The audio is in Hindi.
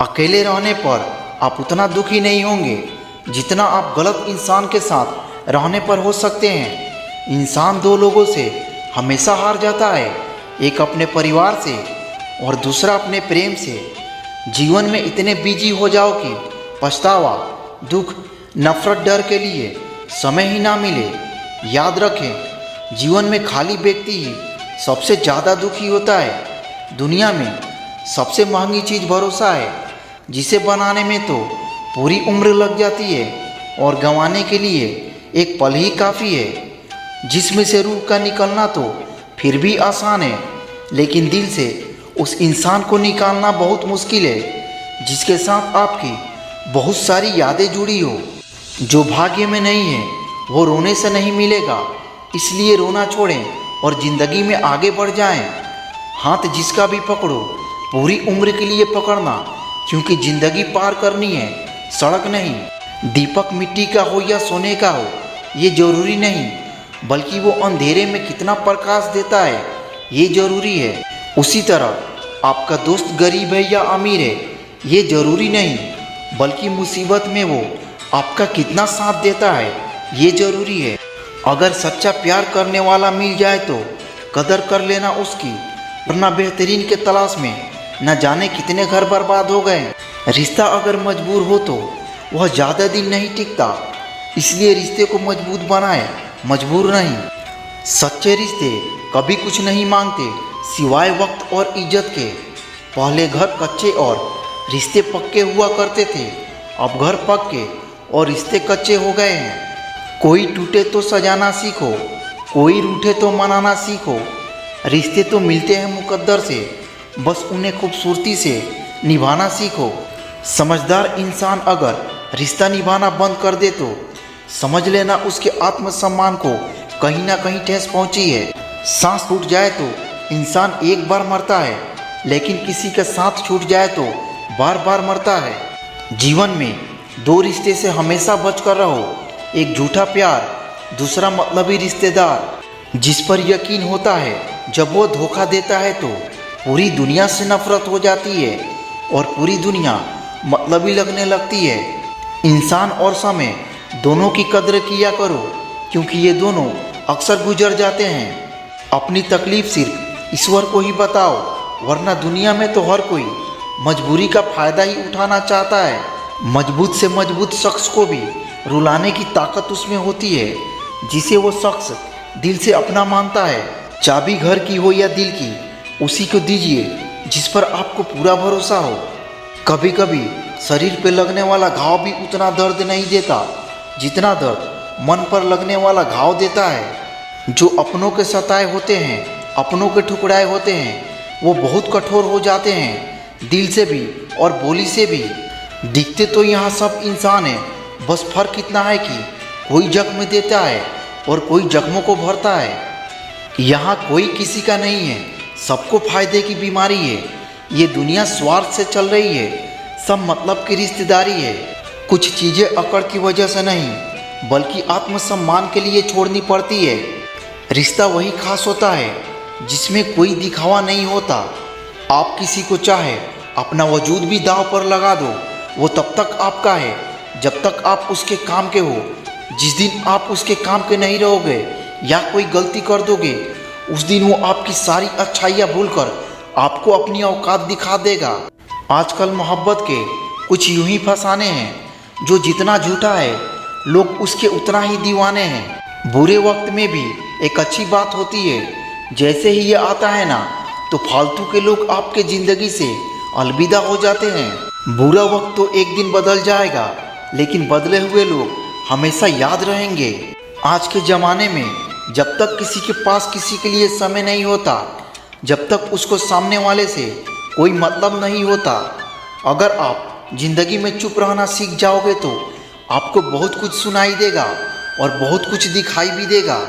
अकेले रहने पर आप उतना दुखी नहीं होंगे जितना आप गलत इंसान के साथ रहने पर हो सकते हैं। इंसान दो लोगों से हमेशा हार जाता है, एक अपने परिवार से और दूसरा अपने प्रेम से। जीवन में इतने बिजी हो जाओ कि पछतावा, दुख, नफरत, डर के लिए समय ही ना मिले। याद रखें, जीवन में खाली व्यक्ति ही सबसे ज़्यादा दुखी होता है। दुनिया में सबसे महंगी चीज़ भरोसा है, जिसे बनाने में तो पूरी उम्र लग जाती है और गंवाने के लिए एक पल ही काफ़ी है। जिसमें से रूह का निकलना तो फिर भी आसान है, लेकिन दिल से उस इंसान को निकालना बहुत मुश्किल है जिसके साथ आपकी बहुत सारी यादें जुड़ी हो। जो भाग्य में नहीं है वो रोने से नहीं मिलेगा, इसलिए रोना छोड़ें और ज़िंदगी में आगे बढ़ जाएं। हाथ जिसका भी पकड़ो पूरी उम्र के लिए पकड़ना, क्योंकि ज़िंदगी पार करनी है, सड़क नहीं। दीपक मिट्टी का हो या सोने का हो ये ज़रूरी नहीं, बल्कि वो अंधेरे में कितना प्रकाश देता है ये ज़रूरी है। उसी तरह आपका दोस्त गरीब है या अमीर है ये ज़रूरी नहीं, बल्कि मुसीबत में वो आपका कितना साथ देता है ये ज़रूरी है। अगर सच्चा प्यार करने वाला मिल जाए तो कदर कर लेना उसकी, वरना बेहतरीन के तलाश में न जाने कितने घर बर्बाद हो गए। रिश्ता अगर मजबूर हो तो वह ज़्यादा दिन नहीं टिकता, इसलिए रिश्ते को मजबूत बनाए, मजबूर नहीं। सच्चे रिश्ते कभी कुछ नहीं मांगते सिवाय वक्त और इज्जत के। पहले घर कच्चे और रिश्ते पक्के हुआ करते थे, अब घर पक्के और रिश्ते कच्चे हो गए हैं। कोई टूटे तो सजाना सीखो, कोई रूठे तो मनाना सीखो। रिश्ते तो मिलते हैं मुकद्दर से, बस उन्हें खूबसूरती से निभाना सीखो। समझदार इंसान अगर रिश्ता निभाना बंद कर दे तो समझ लेना उसके आत्मसम्मान को कहीं ना कहीं ठेस पहुंची है। सांस टूट जाए तो इंसान एक बार मरता है, लेकिन किसी का साथ छूट जाए तो बार बार मरता है। जीवन में दो रिश्ते से हमेशा बचकर रहो, एक झूठा प्यार, दूसरा मतलबी रिश्तेदार जिस पर यकीन होता है जब वो धोखा देता है तो पूरी दुनिया से नफरत हो जाती है और पूरी दुनिया मतलबी लगने लगती है। इंसान और समय दोनों की कद्र किया करो, क्योंकि ये दोनों अक्सर गुजर जाते हैं। अपनी तकलीफ़ सिर्फ ईश्वर को ही बताओ, वरना दुनिया में तो हर कोई मजबूरी का फ़ायदा ही उठाना चाहता है। मजबूत से मजबूत शख्स को भी रुलाने की ताकत उसमें होती है, जिसे वो शख्स दिल से अपना मानता है। चाबी घर की हो या दिल की, उसी को दीजिए जिस पर आपको पूरा भरोसा हो। कभी कभी शरीर पे लगने वाला घाव भी उतना दर्द नहीं देता जितना दर्द मन पर लगने वाला घाव देता है। जो अपनों के सताए होते हैं, अपनों के ठुकराए होते हैं, वो बहुत कठोर हो जाते हैं, दिल से भी और बोली से भी। दिखते तो यहाँ सब इंसान हैं, बस फ़र्क इतना है कि कोई जख्म देता है और कोई जख्मों को भरता है। यहाँ कोई किसी का नहीं है, सबको फायदे की बीमारी है। ये दुनिया स्वार्थ से चल रही है, सब मतलब की रिश्तेदारी है। कुछ चीज़ें अकड़ की वजह से नहीं, बल्कि आत्मसम्मान के लिए छोड़नी पड़ती है। रिश्ता वही खास होता है जिसमें कोई दिखावा नहीं होता। आप किसी को चाहे अपना वजूद भी दांव पर लगा दो, वो तब तक आपका है जब तक आप उसके काम के हो। जिस दिन आप उसके काम के नहीं रहोगे या कोई गलती कर दोगे, उस दिन वो आपकी सारी अच्छाइयाँ भूलकर आपको अपनी औकात दिखा देगा। आजकल मोहब्बत के कुछ यूं ही फसाने हैं, जो जितना झूठा है लोग उसके उतना ही दीवाने हैं। बुरे वक्त में भी एक अच्छी बात होती है, जैसे ही ये आता है ना तो फालतू के लोग आपके ज़िंदगी से अलविदा हो जाते हैं। बुरा वक्त तो एक दिन बदल जाएगा, लेकिन बदले हुए लोग हमेशा याद रहेंगे। आज के ज़माने में जब तक किसी के पास किसी के लिए समय नहीं होता, जब तक उसको सामने वाले से कोई मतलब नहीं होता। अगर आप ज़िंदगी में चुप रहना सीख जाओगे तो आपको बहुत कुछ सुनाई देगा और बहुत कुछ दिखाई भी देगा।